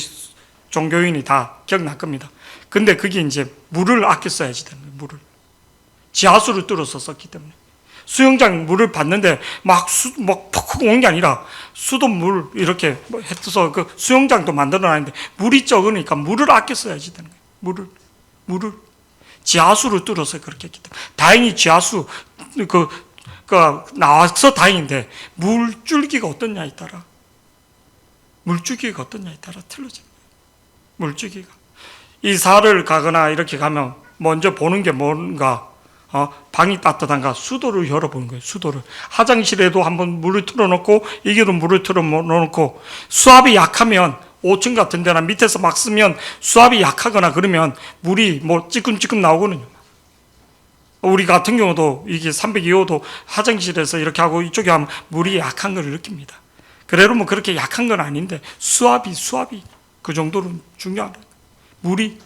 A: 종교인이 다 기억날 겁니다. 근데 그게 이제 물을 아껴 써야지 되는 거예요. 물을. 지하수를 뚫어서 썼기 때문에. 수영장 물을 받는데 막 푹푹 온 게 아니라 수돗물 이렇게 해서 그 수영장도 만들어놨는데 물이 적으니까 물을 아껴 써야지 되는 거예요. 물을. 지하수를 뚫어서 그렇게 했기 때문에. 다행히 지하수, 나와서 다행인데, 물줄기가 어떻냐에 따라 틀려져요. 물줄기가. 이사를 가거나 이렇게 가면 먼저 보는 게 뭔가, 방이 따뜻한가? 수도를 열어보는 거예요, 수도를. 화장실에도 한번 물을 틀어놓고, 이게도 물을 틀어놓고, 수압이 약하면 5층 같은 데나 밑에서 막 쓰면 수압이 약하거나 그러면 물이 찌끔찌끔 나오거든요. 우리 같은 경우도 이게 302호도 화장실에서 이렇게 하고 이쪽에 하면 물이 약한 걸 느낍니다. 그래도 그렇게 약한 건 아닌데 수압이 그 정도로 중요하다. 물이.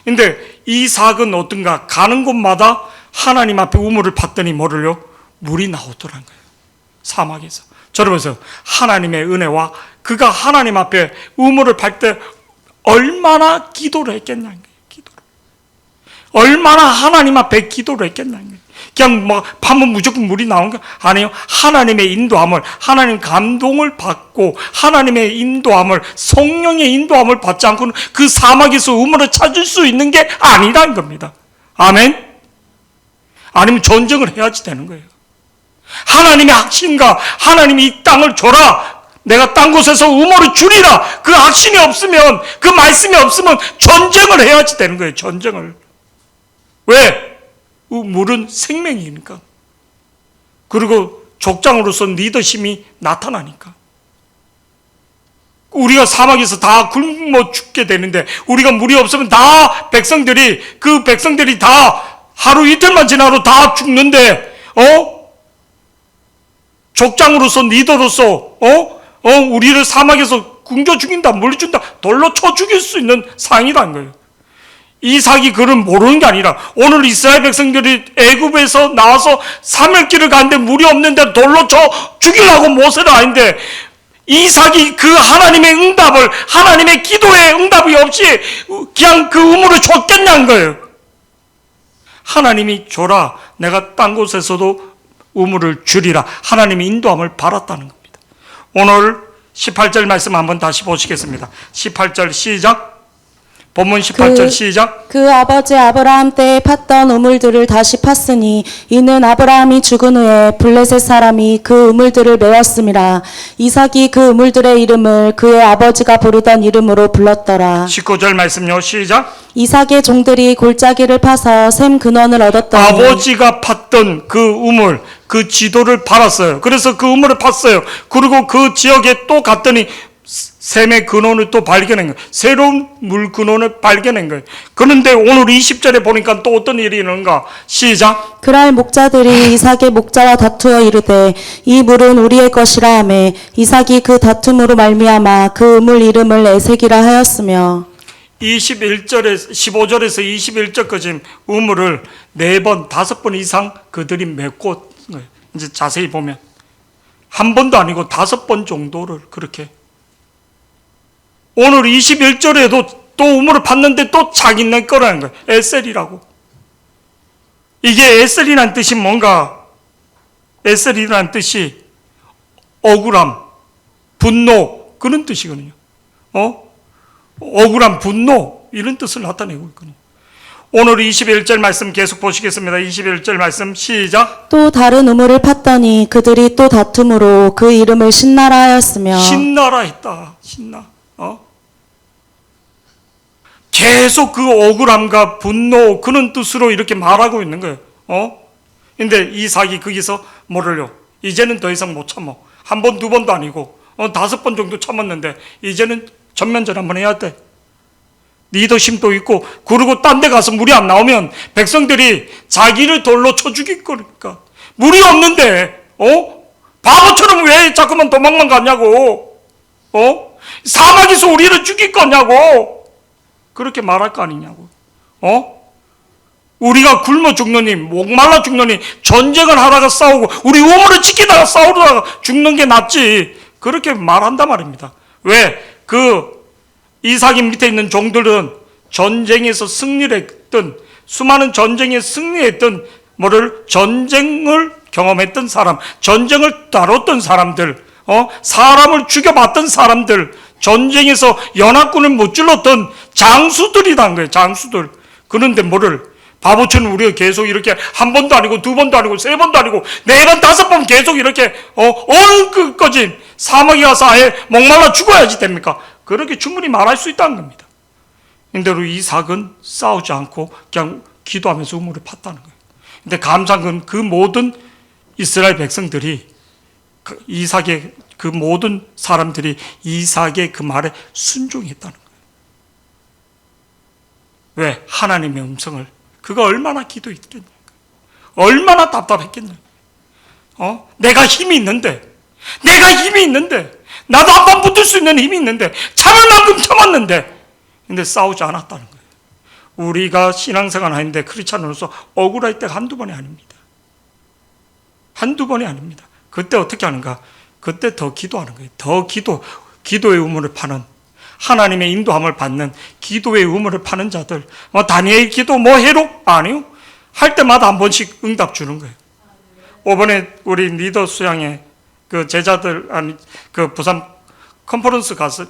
A: 근데 이 사건 어떤가? 가는 곳마다 하나님 앞에 우물을 팠더니 물이 나오더란 거예요. 사막에서. 저러면서 하나님의 은혜와 그가 하나님 앞에 우물을 팔 때 얼마나 기도를 했겠냐는 거예요. 얼마나 하나님 앞에 기도를 했겠냐는 거예요. 그냥 파면 무조건 물이 나오는 거 아니에요. 하나님의 인도함을, 하나님 감동을 받고 하나님의 인도함을, 성령의 인도함을 받지 않고는 그 사막에서 우물을 찾을 수 있는 게 아니라는 겁니다. 아멘? 아니면 전쟁을 해야지 되는 거예요. 하나님의 확신과 하나님이 이 땅을 줘라, 내가 딴 곳에서 우물을 줄이라, 그 확신이 없으면, 그 말씀이 없으면 전쟁을 해야지 되는 거예요. 전쟁을. 왜? 물은 생명이니까. 그리고 족장으로서 리더십이 나타나니까. 우리가 사막에서 다 굶어 죽게 되는데 우리가 물이 없으면 다 그 백성들이 다 하루 이틀만 지나도 다 죽는데 족장으로서 리더로서 우리를 사막에서 굶겨 죽인다, 물리준다, 돌로 쳐 죽일 수 있는 상이라는 거예요. 이삭이 그를 모르는 게 아니라 오늘 이스라엘 백성들이 애굽에서 나와서 사흘길을 가는데 물이 없는데 돌로 쳐 죽이려고 모세를 하는데 이삭이 그 하나님의 응답을, 하나님의 기도의 응답이 없이 그냥 그 우물을 줬겠냐는 거예요. 하나님이 줘라, 내가 딴 곳에서도 우물을 주리라, 하나님의 인도함을 받았다는 겁니다. 오늘 18절 말씀 한번 다시 보시겠습니다. 18절 시작. 본문 18절 시작.
B: 그 아버지 아브라함 때에 팠던 우물들을 다시 팠으니 이는 아브라함이 죽은 후에 블레셋 사람이 그 우물들을 메웠음이라. 이삭이 그 우물들의 이름을 그의 아버지가 부르던 이름으로 불렀더라.
A: 19절 말씀요 시작.
B: 이삭의 종들이 골짜기를 파서 샘 근원을 얻었더니
A: 아버지가 팠던 그 우물, 그 지도를 팔았어요. 그래서 그 우물을 팠어요. 그리고 그 지역에 또 갔더니 샘의 근원을 또 발견한 거예요. 새로운 물 근원을 발견한 거예요. 그런데 오늘 20절에 보니까 또 어떤 일이 있는가? 시작.
B: 그날 목자들이 이삭의 목자와 다투어 이르되 이 물은 우리의 것이라 하매 이삭이 그 다툼으로 말미암아 그 우물 이름을 에색이라 하였으며
A: 21절에서 15절에서 21절까지 우물을 4번, 5번 이상 그들이 맺고 이제 자세히 보면 한 번도 아니고 5번 정도를 그렇게. 오늘 21절에도 또 우물을 팠는데 또 자기네 거라는 거예요. 에셀이라고. 이게 에셀이라는 뜻이 뭔가? 에셀이라는 뜻이 억울함, 분노 그런 뜻이거든요. 억울함, 분노 이런 뜻을 나타내고 있거든요. 오늘 21절 말씀 계속 보시겠습니다. 21절 말씀 시작.
B: 또 다른 우물을 팠더니 그들이 또 다툼으로 그 이름을 신나라 하였으며
A: 신나라 했다. 신나. 계속 그 억울함과 분노 그런 뜻으로 이렇게 말하고 있는 거예요. 근데 이삭이 거기서 뭐를요? 이제는 더 이상 못 참어. 한 번, 두 번도 아니고 5번 정도 참았는데 이제는 전면전 한번 해야 돼. 리더십도 있고 그리고 딴 데 가서 물이 안 나오면 백성들이 자기를 돌로 쳐 죽일 거니까. 물이 없는데 바보처럼 왜 자꾸만 도망만 가냐고. 사막에서 우리를 죽일 거냐고. 그렇게 말할 거 아니냐고. 우리가 굶어 죽느니 목말라 죽느니 전쟁을 하다가 싸우고 우리 우물을 지키다가 싸우다가 죽는 게 낫지. 그렇게 말한단 말입니다. 왜? 그 이삭이 밑에 있는 종들은 전쟁에서 승리를 했던, 수많은 전쟁에 승리했던 전쟁을 경험했던 사람, 전쟁을 다뤘던 사람들, 사람을 죽여봤던 사람들, 전쟁에서 연합군을 무찔렀던 장수들이란 거예요. 장수들. 그런데 바보처럼 우리가 계속 이렇게 한 번도 아니고 두 번도 아니고 세 번도 아니고 4번, 5번 계속 이렇게 끝까지 사막에 가서 아예 목말라 죽어야지 됩니까? 그렇게 충분히 말할 수 있다는 겁니다. 근데 우리 이삭은 싸우지 않고 그냥 기도하면서 우물을 팠다는 거예요. 근데 감사한 건 그 모든 이스라엘 백성들이 이삭의 그 모든 사람들이 이삭의 그 말에 순종했다는 거예요. 왜? 하나님의 음성을. 그가 얼마나 기도했겠냐. 얼마나 답답했겠냐. 내가 힘이 있는데 나도 한 번 붙을 수 있는 힘이 있는데 참을 만큼 참았는데 근데 싸우지 않았다는 거예요. 우리가 신앙생활 하는데 크리스찬으로서 억울할 때가 한두 번이 아닙니다. 한두 번이 아닙니다. 그때 어떻게 하는가? 그때 더 기도하는 거예요. 더 기도의 우물을 파는, 하나님의 인도함을 받는 기도의 우물을 파는 자들. 다니엘 기도 해로? 아니요. 할 때마다 한 번씩 응답 주는 거예요. 이번에 우리 리더 수양에 그 제자들, 그 부산 컨퍼런스 갔을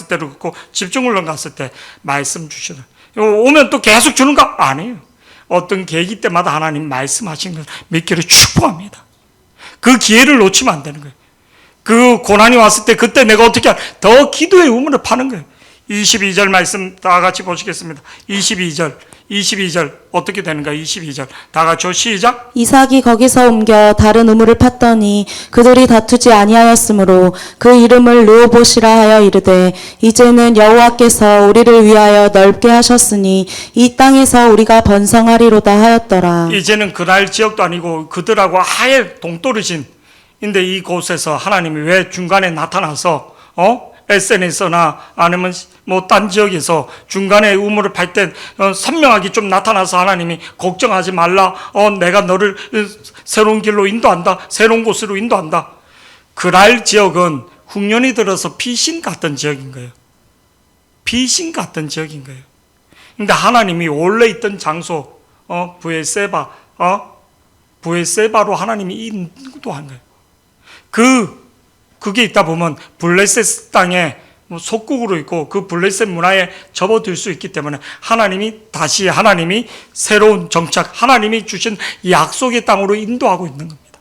A: 때도 그렇고 집중훈련 갔을 때 말씀 주시는. 오면 또 계속 주는가? 아니에요. 어떤 계기 때마다 하나님 말씀하신 것을 믿기를 축복합니다. 그 기회를 놓치면 안 되는 거예요. 그 고난이 왔을 때 그때 내가 어떻게 더 기도의 우물을 파는 거예요. 22절 말씀 다 같이 보시겠습니다. 22절 어떻게 되는가? 22절 다 같이 시작.
B: 이삭이 거기서 옮겨 다른 우물을 팠더니 그들이 다투지 아니하였으므로 그 이름을 르호봇이라 하여 이르되 이제는 여호와께서 우리를 위하여 넓게 하셨으니 이 땅에서 우리가 번성하리로다 하였더라.
A: 이제는 그날 지역도 아니고 그들하고 아예 동떨어진 근데 이곳에서 하나님이 왜 중간에 나타나서 SNS나 아니면 뭐 딴 지역에서 중간에 우물을 팔 때 선명하게 좀 나타나서 하나님이 걱정하지 말라. 내가 너를 새로운 길로 인도한다. 새로운 곳으로 인도한다. 그랄 지역은 흉년이 들어서 피신 같던 지역인 거예요. 피신 같던 지역인 거예요. 근데 하나님이 원래 있던 장소 부에세바로 하나님이 인도한 거예요. 그게 있다 보면 블레셋 땅에 속국으로 있고 그 블레셋 문화에 접어들 수 있기 때문에 하나님이 새로운 정착, 하나님이 주신 약속의 땅으로 인도하고 있는 겁니다.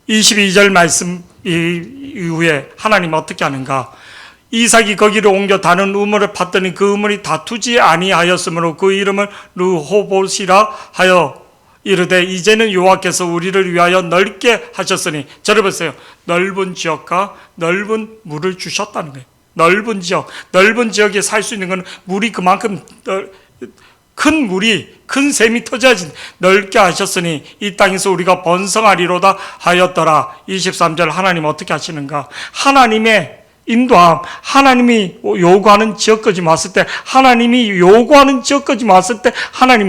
A: 22절 말씀 이후에 하나님 어떻게 하는가? 이삭이 거기를 옮겨 다른 우물을 팠더니 그 우물이 다투지 아니하였으므로 그 이름을 르호봇이라 하여 이르되 이제는 여호와께서 우리를 위하여 넓게 하셨으니, 저를 보세요. 넓은 지역과 넓은 물을 주셨다는 거예요. 넓은 지역에 살 수 있는 건 물이 그만큼 큰 샘이 터져야지 넓게 하셨으니 이 땅에서 우리가 번성하리로다 하였더라. 23절 하나님 어떻게 하시는가? 하나님의 인도함, 하나님이 요구하는 지역까지 왔을 때, 하나님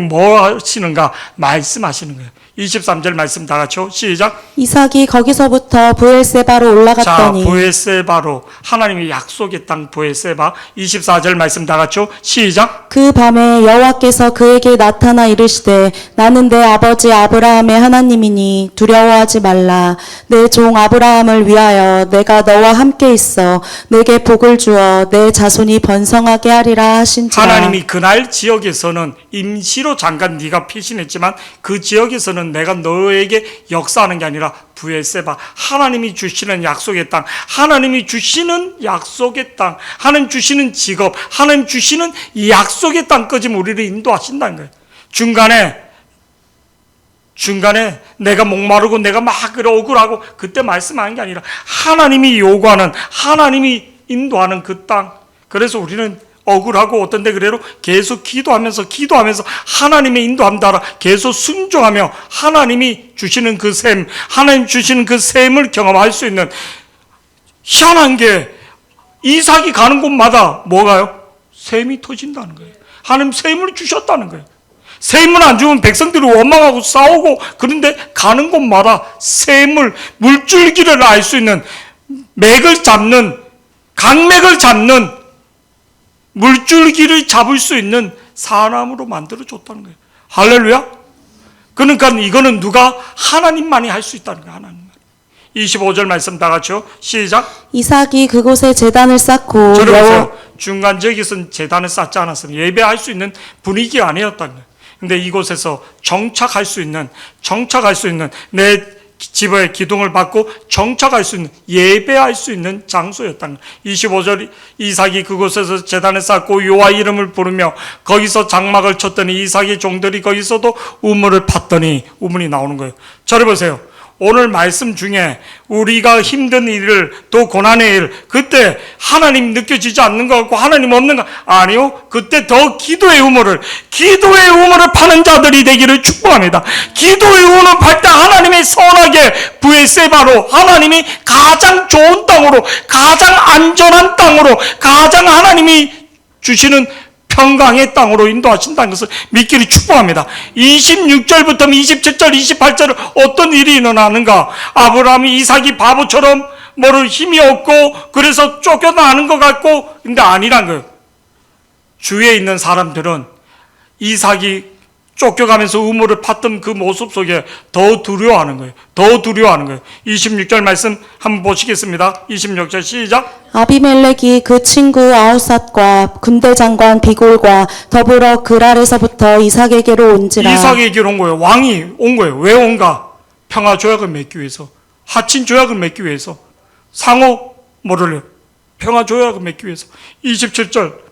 A: 뭐 하시는가? 말씀하시는 거예요. 23절 말씀 다 같이요. 시작.
B: 이삭이 거기서부터 브엘세바로 올라갔더니
A: 자, 브엘세바로, 하나님의 약속의 땅 브엘세바. 24절 말씀 다 같이요. 시작.
B: 그 밤에 여호와께서 그에게 나타나 이르시되 나는 내 아버지 아브라함의 하나님이니 두려워하지 말라. 내 종 아브라함을 위하여 내가 너와 함께 있어 내게 복을 주어 내 자손이 번성하게 하리라 하신지라.
A: 하나님이 그날 지역에서는 임시로 잠깐 네가 피신했지만 그 지역에서는 내가 너에게 역사하는 게 아니라 브엘세바, 하나님이 주시는 약속의 땅, 하나님이 주시는 약속의 땅, 하나님 주시는 직업, 하나님 주시는 이 약속의 땅까지 우리를 인도하신다는 거예요. 중간에 내가 목마르고 내가 막 억울하고 그때 말씀하는 게 아니라 하나님이 요구하는, 하나님이 인도하는 그 땅. 그래서 우리는 억울하고 어떤 데 그래도 계속 기도하면서 하나님의 인도함 따라 계속 순종하며 하나님이 주시는 그 샘, 하나님 주시는 그 샘을 경험할 수 있는, 희한한 게 이삭이 가는 곳마다 뭐가요? 샘이 터진다는 거예요. 하나님 샘을 주셨다는 거예요. 샘을 안 주면 백성들이 원망하고 싸우고, 그런데 가는 곳마다 샘을, 물줄기를 알 수 있는, 강맥을 잡는 물줄기를 잡을 수 있는 사람으로 만들어줬다는 거예요. 할렐루야. 그러니까 이거는 누가? 하나님만이 할 수 있다는 거예요. 하나님만. 25절 말씀 다 같이요. 시작.
B: 이삭이 그곳에 제단을 쌓고
A: 저러보세요. 중간 지역에서는 제단을 쌓지 않았습니다. 예배할 수 있는 분위기가 아니었다는 거예요. 근데 이곳에서 정착할 수 있는 내 집에 기둥을 받고 정착할 수 있는, 예배할 수 있는 장소였다는 거예요. 25절 이삭이 그곳에서 제단을 쌓고 여호와 이름을 부르며 거기서 장막을 쳤더니 이삭의 종들이 거기서도 우물을 팠더니 우물이 나오는 거예요. 저를 보세요. 오늘 말씀 중에 우리가 힘든 일을, 또 고난의 일, 그때 하나님 느껴지지 않는 것 같고 하나님 없는 것, 아니요. 그때 더 기도의 우물을 파는 자들이 되기를 축복합니다. 기도의 우물을 팔 때 하나님의 선하게 브엘세바로, 하나님이 가장 좋은 땅으로, 가장 안전한 땅으로, 가장 하나님이 주시는 평강의 땅으로 인도하신다는 것을 믿기를 축복합니다. 26절부터 27절, 28절은 어떤 일이 일어나는가? 아브라함이 이삭이 바보처럼 힘이 없고 그래서 쫓겨나는 것 같고, 근데 아니란 거예요. 주위에 있는 사람들은 이삭이 쫓겨가면서 우물을 팠던 그 모습 속에 더 두려워하는 거예요. 26절 말씀 한번 보시겠습니다. 26절 시작.
B: 아비멜렉이 그 친구 아우삿과 군대 장관 비골과 더불어 그랄에서부터 이삭에게로 온지라.
A: 이삭에게로 온 거예요. 왕이 온 거예요. 왜 온가? 평화 조약을 맺기 위해서, 하친 조약을 맺기 위해서, 평화 조약을 맺기 위해서. 27절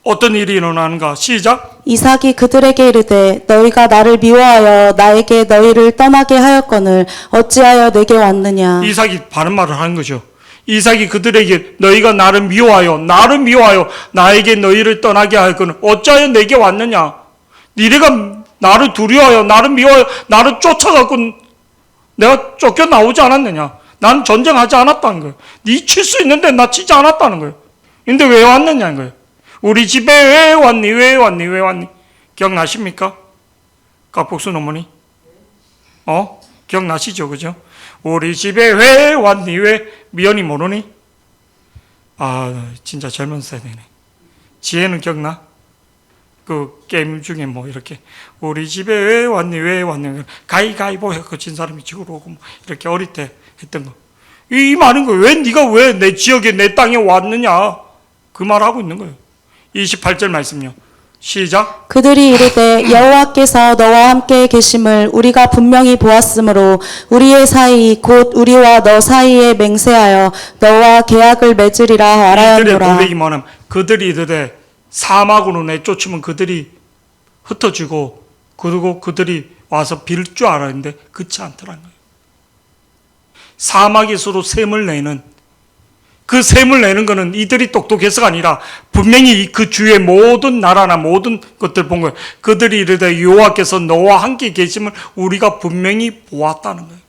A: 어떤 일이 일어나는가? 시작.
B: 이삭이 그들에게 이르되 너희가 나를 미워하여 나에게 너희를 떠나게 하였거늘 어찌하여 내게 왔느냐.
A: 이삭이 바른 말을 하는 거죠. 이삭이 그들에게 너희가 나를 미워하여 나에게 너희를 떠나게 하였거늘 어찌하여 내게 왔느냐. 니네가 나를 두려워하여 나를 미워하여 나를 쫓아갖고 내가 쫓겨나오지 않았느냐. 난 전쟁하지 않았다는 거예요. 네 칠 수 있는데 나 치지 않았다는 거예요. 근데 왜 왔느냐는 거예요. 우리 집에 왜 왔니? 왜 왔니? 왜 왔니? 기억나십니까? 깍복순 어머니? 기억나시죠? 그죠? 우리 집에 왜 왔니? 왜 미연이 모르니? 아, 진짜 젊은 세대네. 지혜는 기억나? 그 게임 중에 뭐 이렇게 우리 집에 왜 왔니? 왜 왔니? 가위가위보 해서 진 사람이 지구로 오고 뭐 이렇게 어릴 때 했던 거. 이 말인 거예요. 왜 네가 왜 내 지역에 내 땅에 왔느냐? 그 말하고 있는 거예요. 28절 말씀요. 시작.
B: 그들이 이르되 여호와께서 너와 함께 계심을 우리가 분명히 보았으므로 우리의 사이 곧 우리와 너 사이에 맹세하여 너와 계약을 맺으리라
A: 이들의
B: 말하였노라.
A: 고백이 뭐냐면 그들이 이르되 사막으로 내쫓으면 그들이 흩어지고 그리고 그들이 와서 빌 줄 알았는데 그렇지 않더라는 거예요. 사막에서도 샘을 내는 그 샘을 내는 것은 이들이 똑똑해서가 아니라 분명히 그 주의 모든 나라나 모든 것들 본 거예요. 그들이 이르되 여호와께서 너와 함께 계심을 우리가 분명히 보았다는 거예요.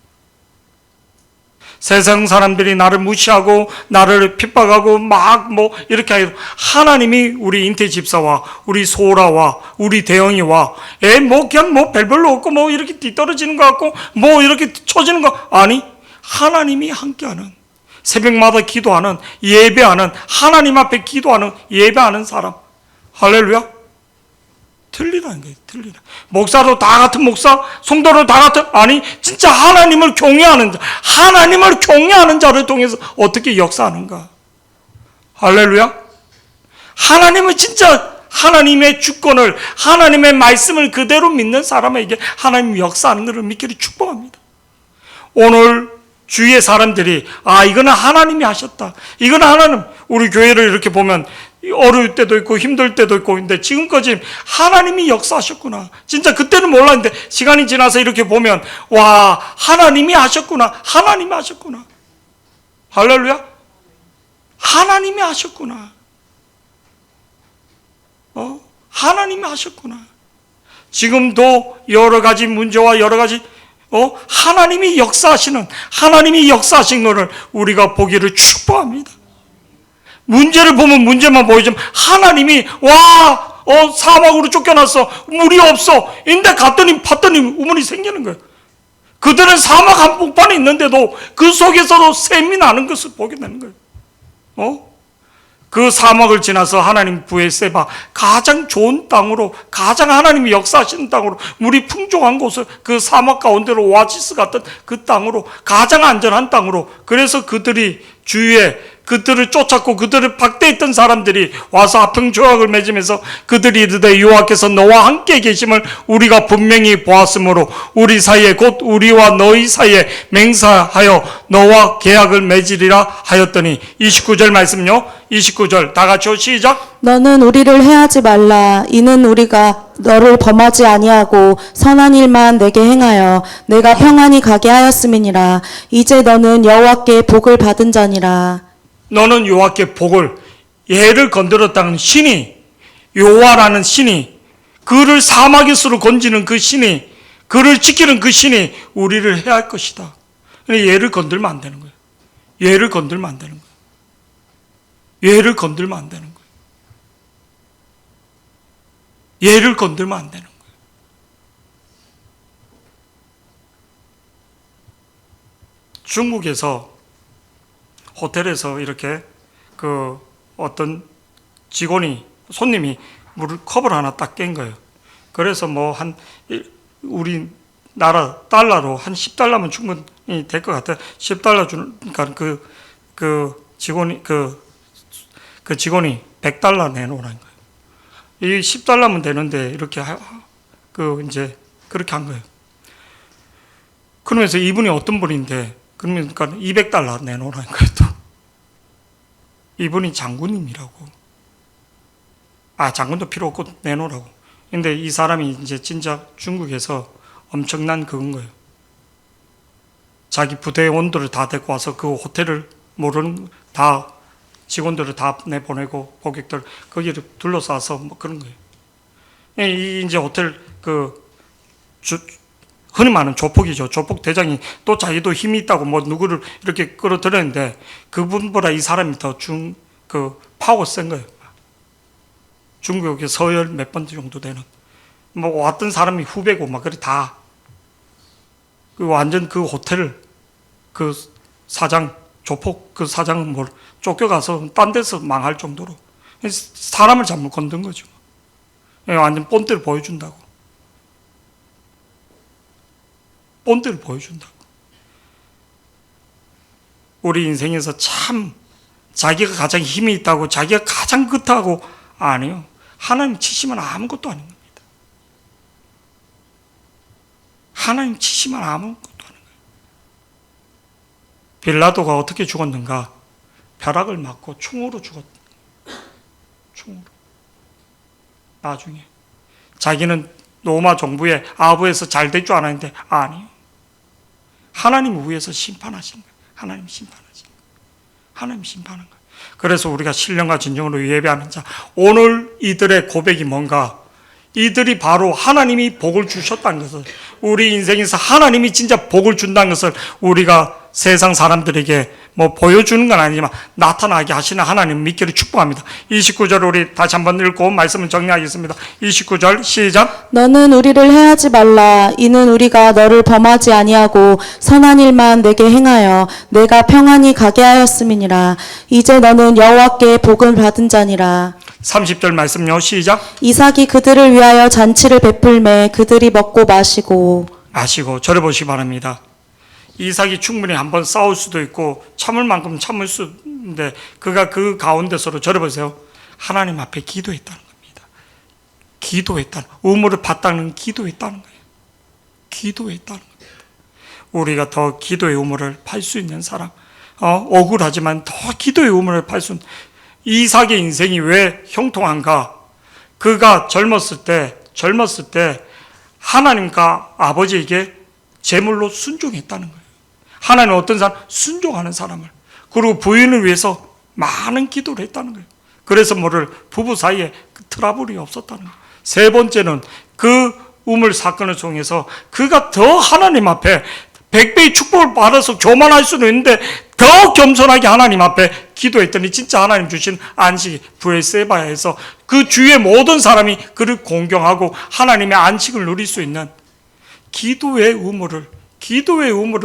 A: 세상 사람들이 나를 무시하고 나를 핍박하고 막 뭐 이렇게 해도 하나님이 우리 인태 집사와 우리 소라와 우리 대영이와 뭐 그냥 뭐 별별로 없고 뭐 이렇게 뒤떨어지는 것 같고 뭐 이렇게 쳐지는 거 아니 하나님이 함께하는 새벽마다 기도하는 예배하는 하나님 앞에 기도하는 예배하는 사람 할렐루야 틀리라는 거예요. 틀리라. 목사도 다 같은 목사 성도도 다 같은 아니 진짜 하나님을 경외하는 자 하나님을 경외하는 자를 통해서 어떻게 역사하는가 할렐루야 하나님은 진짜 하나님의 주권을 하나님의 말씀을 그대로 믿는 사람에게 하나님 역사하는 것을 믿기를 축복합니다. 오늘 주위의 사람들이 이거는 하나님이 하셨다. 이거는 하나님 우리 교회를 이렇게 보면 어려울 때도 있고 힘들 때도 있고 근데 지금까지 하나님이 역사하셨구나. 진짜 그때는 몰랐는데 시간이 지나서 이렇게 보면 와 하나님이 하셨구나. 하나님이 하셨구나. 할렐루야. 하나님이 하셨구나. 하나님이 하셨구나. 지금도 여러 가지 문제와 여러 가지 하나님이 역사하시는 하나님이 역사하신 것을 우리가 보기를 축복합니다. 문제를 보면 문제만 보이지만 하나님이 사막으로 쫓겨났어 물이 없어 인데 갔더니 봤더니 우물이 생기는 거예요. 그들은 사막 한복판에 있는데도 그 속에서도 샘이 나는 것을 보게 되는 거예요. 그 사막을 지나서 하나님 부에세바 가장 좋은 땅으로 가장 하나님이 역사하시는 땅으로 물이 풍족한 곳을 그 사막 가운데로 오아시스 같은 그 땅으로 가장 안전한 땅으로 그래서 그들이 주위에 그들을 쫓았고 그들을 박대했던 사람들이 와서 합평조약을 맺으면서 그들이 이르되 여호와께서 너와 함께 계심을 우리가 분명히 보았으므로 우리 사이에 곧 우리와 너희 사이에 맹세하여 너와 계약을 맺으리라 하였더니 29절 말씀요 29절 다 같이요 시작
B: 너는 우리를 해하지 말라. 이는 우리가 너를 범하지 아니하고 선한 일만 내게 행하여 내가 평안히 가게 하였음이니라. 이제 너는 여호와께 복을 받은 자니라.
A: 너는 여호와께 복을 얘를 건드렸다는 신이 여호와라는 신이 그를 사막에서로 건지는 그 신이 그를 지키는 그 신이 우리를 해야 할 것이다. 얘를 건들면 안 되는 거예요. 얘를 건들면 안 되는 거예요. 얘를 건들면 안 되는 거예요. 얘를 건들면 안 되는 거예요. 중국에서 호텔에서 이렇게 그 어떤 직원이 손님이 물을 컵을 하나 딱 깬 거예요. 그래서 뭐 한 우리 나라 달러로 한 10달러면 충분히 될 것 같아요. 10달러 주니까 그 직원이 그 직원이 100달러 내놓으라는 거예요. 이 10달러면 되는데 이렇게 이제 그렇게 한 거예요. 그러면서 이분이 어떤 분인데 그러니까 200달러 내놓으라는 거예요. 또. 이분이 장군님이라고. 장군도 필요 없고 내놓으라고. 근데 이 사람이 이제 진짜 중국에서 엄청난 그건 거예요. 자기 부대의 온도를 다 데리고 와서 그 호텔을 모르는 다 직원들을 다 내보내고 고객들 거기를 둘러싸서 뭐 그런 거예요. 이 이제 호텔 흔히 말하는 조폭이죠. 조폭 대장이 또 자기도 힘이 있다고 뭐 누구를 이렇게 끌어들였는데 그분보다 이 사람이 더 파워 센 거예요. 중국의 서열 몇 번 정도 되는 뭐 왔던 사람이 후배고 막 그래 다 완전 그 호텔 그 사장 조폭 그 사장은 뭘 쫓겨가서 딴 데서 망할 정도로 사람을 잘못 건든 거죠. 완전 본때를 보여준다고. 본때를 보여준다고. 우리 인생에서 참 자기가 가장 힘이 있다고 자기가 가장 끝하고 아니요. 하나님 치시면 아무것도 아닌 겁니다. 하나님 치시면 아무것도 아닌 거예요. 빌라도가 어떻게 죽었는가? 벼락을 맞고 총으로 죽었다. 총으로. 나중에 자기는 로마 정부의 아부에서 잘 될 줄 알았는데 아니요. 하나님 위에서 심판하신 거예요. 하나님 심판하신 거예요. 하나님 심판한 거예요. 그래서 우리가 신령과 진정으로 예배하는 자, 오늘 이들의 고백이 뭔가? 이들이 바로 하나님이 복을 주셨다는 것을, 우리 인생에서 하나님이 진짜 복을 준다는 것을 우리가 세상 사람들에게 뭐 보여주는 건 아니지만 나타나게 하시는 하나님 믿기를 축복합니다. 29절 우리 다시 한번 읽고 말씀을 정리하겠습니다. 29절 시작.
B: 너는 우리를 해하지 말라. 이는 우리가 너를 범하지 아니하고 선한 일만 내게 행하여 내가 평안히 가게 하였음이니라. 이제 너는 여호와께 복을 받은 자니라.
A: 30절 말씀요. 시작.
B: 이삭이 그들을 위하여 잔치를 베풀매 그들이 먹고 마시고.
A: 저를 보시기 바랍니다. 이삭이 충분히 한번 싸울 수도 있고 참을 만큼 참을 수 있는데 그가 그 가운데서로 저를 보세요. 하나님 앞에 기도했다는 겁니다. 기도했다는, 우물을 팠다는 기도했다는 거예요. 기도했다는 겁니다. 우리가 더 기도의 우물을 팔 수 있는 사람, 억울하지만 더 기도의 우물을 팔 수 있는, 이삭의 인생이 왜 형통한가? 그가 젊었을 때 하나님과 아버지에게 제물로 순종했다는 거예요. 하나님은 어떤 사람? 순종하는 사람을. 그리고 부인을 위해서 많은 기도를 했다는 거예요. 그래서 부부 사이에 트러블이 없었다는 거예요. 세 번째는 그 우물 사건을 통해서 그가 더 하나님 앞에 100배의 축복을 받아서 교만할 수는 있는데 더 겸손하게 하나님 앞에 기도했더니 진짜 하나님 주신 안식, 브엘세바에서 그 주위의 모든 사람이 그를 공경하고 하나님의 안식을 누릴 수 있는 기도의 우물을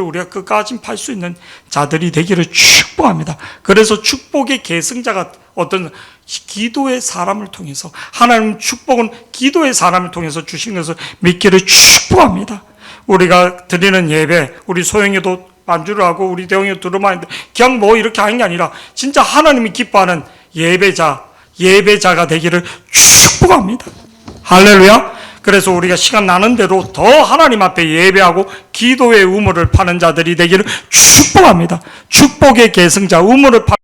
A: 우리가 끝까지 팔 수 있는 자들이 되기를 축복합니다. 그래서 축복의 계승자가 어떤 기도의 사람을 통해서, 하나님 축복은 기도의 사람을 통해서 주신 것을 믿기를 축복합니다. 우리가 드리는 예배, 우리 소영이도 반주를 하고 우리 대웅이도 들어마는데 그냥 이렇게 하는 게 아니라 진짜 하나님이 기뻐하는 예배자가 되기를 축복합니다. 할렐루야. 그래서 우리가 시간 나는 대로 더 하나님 앞에 예배하고 기도의 우물을 파는 자들이 되기를 축복합니다. 축복의 계승자, 우물을 파